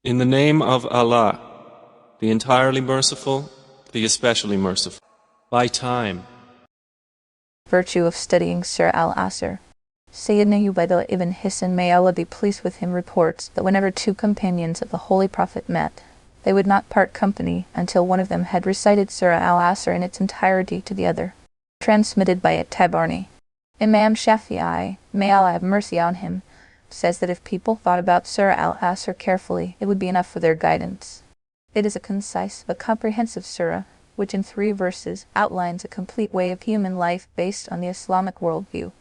In the name of Allah, the entirely merciful, the especially merciful. By time. Virtue of studying Surah Al-Asr. Sayyidina Ubaidullah ibn Hisn, may Allah be pleased with him, reports that whenever two companions of the Holy Prophet met, they would not part company until one of them had recited Surah Al-Asr in its entirety to the other. Transmitted by At-Tabarni. Imam Shafi'i, may Allah have mercy on him, says that if people thought about Surah Al-Asr carefully, it would be enough for their guidance. It is a concise but comprehensive surah, which in 3 verses outlines a complete way of human life based on the Islamic worldview.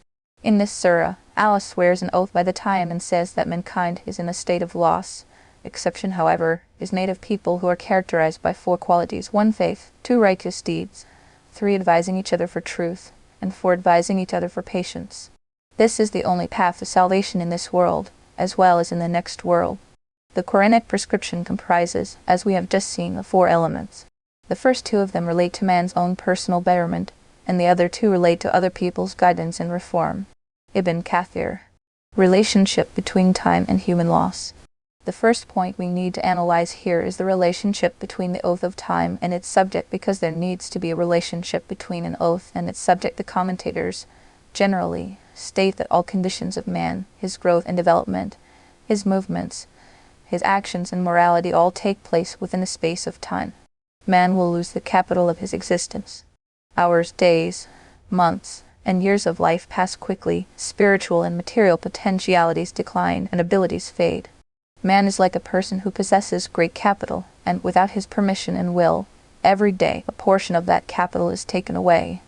In this surah, Allah swears an oath by the time and says that mankind is in a state of loss. Exception, however, is made of people who are characterized by 4 qualities: 1 faith, 2 righteous deeds, 3 advising each other for truth, and 4 advising each other for patience. This is the only path to salvation in this world, as well as in the next world. The Quranic prescription comprises, as we have just seen, of 4 elements. The first 2 of them relate to man's own personal betterment, and the other 2 relate to other people's guidance and reform. Ibn Kathir. Relationship between time and human loss. The first point we need to analyze here is the relationship between the oath of time and its subject, because there needs to be a relationship between an oath and its subject. The commentators generally state that all conditions of man, his growth and development, his movements, his actions and morality all take place within a space of time. Man will lose the capital of his existence. Hours, days, months, and years of life pass quickly, spiritual and material potentialities decline, and abilities fade. Man is like a person who possesses great capital, and without his permission and will, every day a portion of that capital is taken away.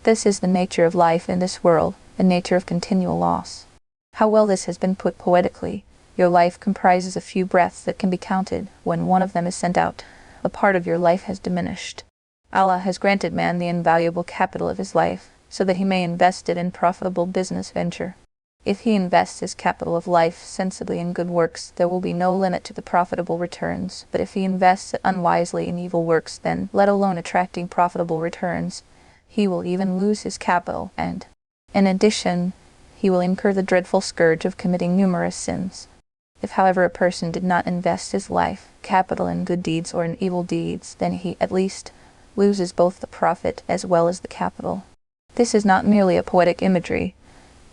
This is the nature of life in this world, a nature of continual loss. How well this has been put poetically. Your life comprises a few breaths that can be counted. When one of them is sent out, a part of your life has diminished. Allah has granted man the invaluable capital of his life, so that he may invest it in profitable business venture. If he invests his capital of life sensibly in good works, there will be no limit to the profitable returns. But if he invests it unwisely in evil works, then, let alone attracting profitable returns, he will even lose his capital, and, in addition, he will incur the dreadful scourge of committing numerous sins. If, however, a person did not invest his life, capital in good deeds or in evil deeds, then he, at least, loses both the profit as well as the capital. This is not merely a poetic imagery,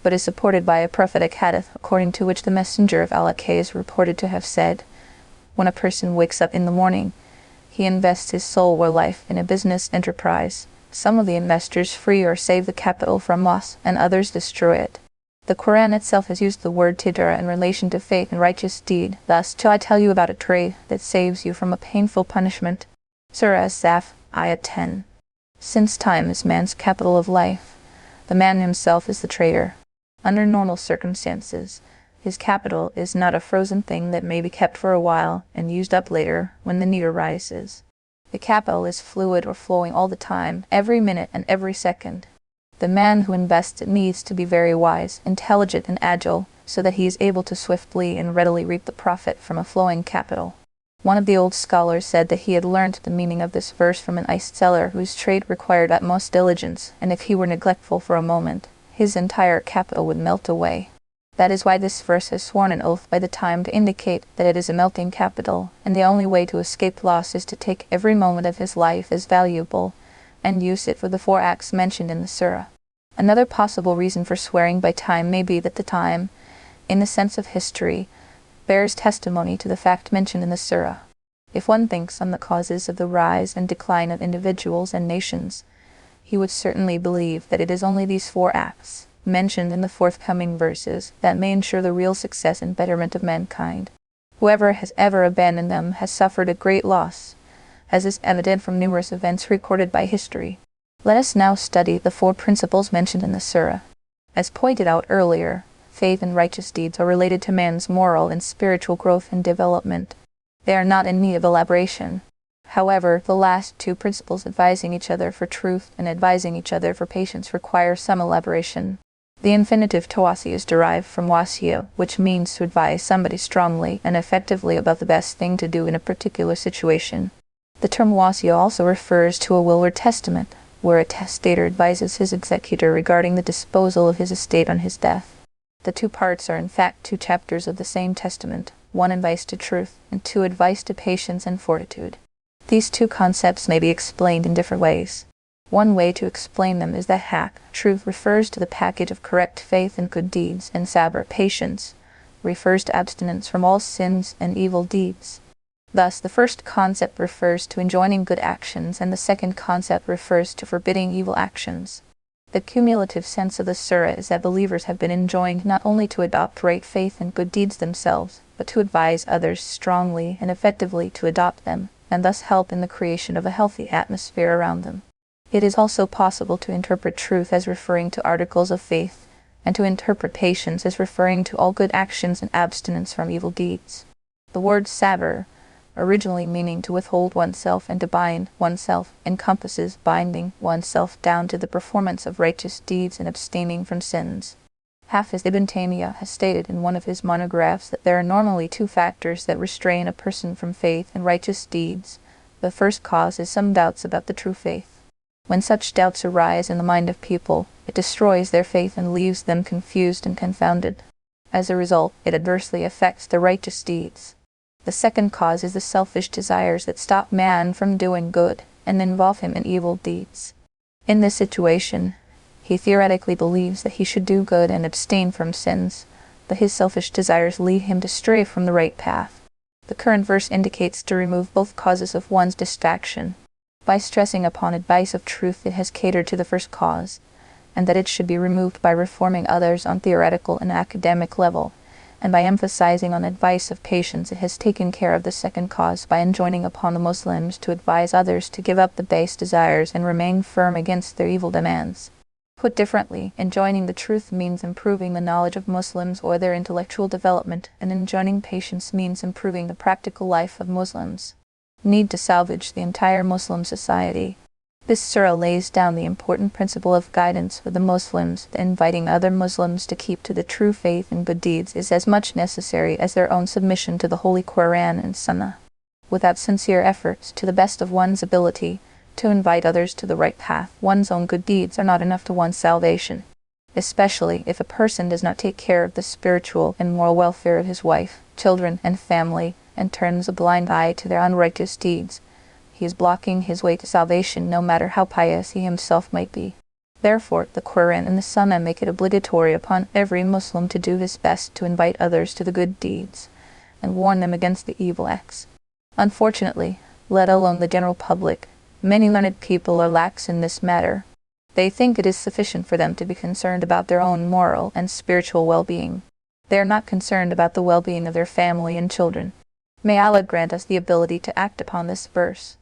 but is supported by a prophetic hadith, according to which the Messenger of Allah is reported to have said, "When a person wakes up in the morning, he invests his soul or life in a business enterprise. Some of the investors free or save the capital from loss, and others destroy it." The Quran itself has used the word tijara in relation to faith and righteous deed. Thus, shall I tell you about a trade that saves you from a painful punishment? Surah As-Saf, Ayah 10. Since time is man's capital of life, the man himself is the trader. Under normal circumstances, his capital is not a frozen thing that may be kept for a while and used up later when the need arises. The capital is fluid or flowing all the time, every minute and every second. The man who invests it needs to be very wise, intelligent, and agile, so that he is able to swiftly and readily reap the profit from a flowing capital. One of the old scholars said that he had learned the meaning of this verse from an ice seller whose trade required utmost diligence, and if he were neglectful for a moment, his entire capital would melt away. That is why this verse has sworn an oath by the time to indicate that it is a melting capital, and the only way to escape loss is to take every moment of his life as valuable and use it for the 4 acts mentioned in the surah. Another possible reason for swearing by time may be that the time, in the sense of history, bears testimony to the fact mentioned in the surah. If one thinks on the causes of the rise and decline of individuals and nations, he would certainly believe that it is only these 4 acts, mentioned in the forthcoming verses, that may ensure the real success and betterment of mankind. Whoever has ever abandoned them has suffered a great loss, as is evident from numerous events recorded by history. Let us now study the 4 principles mentioned in the surah. As pointed out earlier, faith and righteous deeds are related to man's moral and spiritual growth and development. They are not in need of elaboration. However, the last 2 principles, advising each other for truth and advising each other for patience, require some elaboration. The infinitive tawasi is derived from wasiya, which means to advise somebody strongly and effectively about the best thing to do in a particular situation. The term wasiya also refers to a will or testament, where a testator advises his executor regarding the disposal of his estate on his death. The two parts are in fact two chapters of the same testament, one advice to truth, and two advice to patience and fortitude. These two concepts may be explained in different ways. One way to explain them is that haq, truth, refers to the package of correct faith and good deeds, and sabr, patience, refers to abstinence from all sins and evil deeds. Thus, the first concept refers to enjoining good actions, and the second concept refers to forbidding evil actions. The cumulative sense of the surah is that believers have been enjoined not only to adopt right faith and good deeds themselves, but to advise others strongly and effectively to adopt them, and thus help in the creation of a healthy atmosphere around them. It is also possible to interpret truth as referring to articles of faith, and to interpret patience as referring to all good actions and abstinence from evil deeds. The word sabr, originally meaning to withhold oneself and to bind oneself, encompasses binding oneself down to the performance of righteous deeds and abstaining from sins. Hafiz ibn Taymiyyah has stated in one of his monographs that there are normally two factors that restrain a person from faith and righteous deeds. The first cause is some doubts about the true faith. When such doubts arise in the mind of people, it destroys their faith and leaves them confused and confounded. As a result, it adversely affects their righteous deeds. The second cause is the selfish desires that stop man from doing good and involve him in evil deeds. In this situation, he theoretically believes that he should do good and abstain from sins, but his selfish desires lead him to stray from the right path. The current verse indicates to remove both causes of one's distraction. By stressing upon advice of truth, it has catered to the first cause, and that it should be removed by reforming others on theoretical and academic level, and by emphasizing on advice of patience, it has taken care of the second cause by enjoining upon the Muslims to advise others to give up the base desires and remain firm against their evil demands. Put differently, enjoining the truth means improving the knowledge of Muslims or their intellectual development, and enjoining patience means improving the practical life of Muslims. Need to salvage the entire Muslim society. This surah lays down the important principle of guidance for the Muslims, that inviting other Muslims to keep to the true faith and good deeds is as much necessary as their own submission to the Holy Qur'an and Sunnah. Without sincere efforts, to the best of one's ability, to invite others to the right path, one's own good deeds are not enough to one's salvation, especially if a person does not take care of the spiritual and moral welfare of his wife, children, and family, and turns a blind eye to their unrighteous deeds. He is blocking his way to salvation, no matter how pious he himself might be. Therefore, the Quran and the Sunnah make it obligatory upon every Muslim to do his best to invite others to the good deeds, and warn them against the evil acts. Unfortunately, let alone the general public, many learned people are lax in this matter. They think it is sufficient for them to be concerned about their own moral and spiritual well-being. They are not concerned about the well-being of their family and children. May Allah grant us the ability to act upon this verse.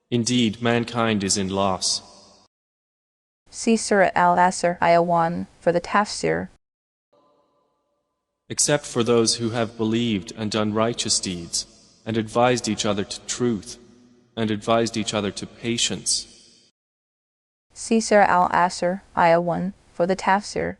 Indeed, mankind is in loss. See Surah Al-Asr, Ayah 1, for the Tafsir. Except for those who have believed and done righteous deeds, and advised each other to truth, and advised each other to patience. See Surah Al-Asr, Ayah 1, for the Tafsir.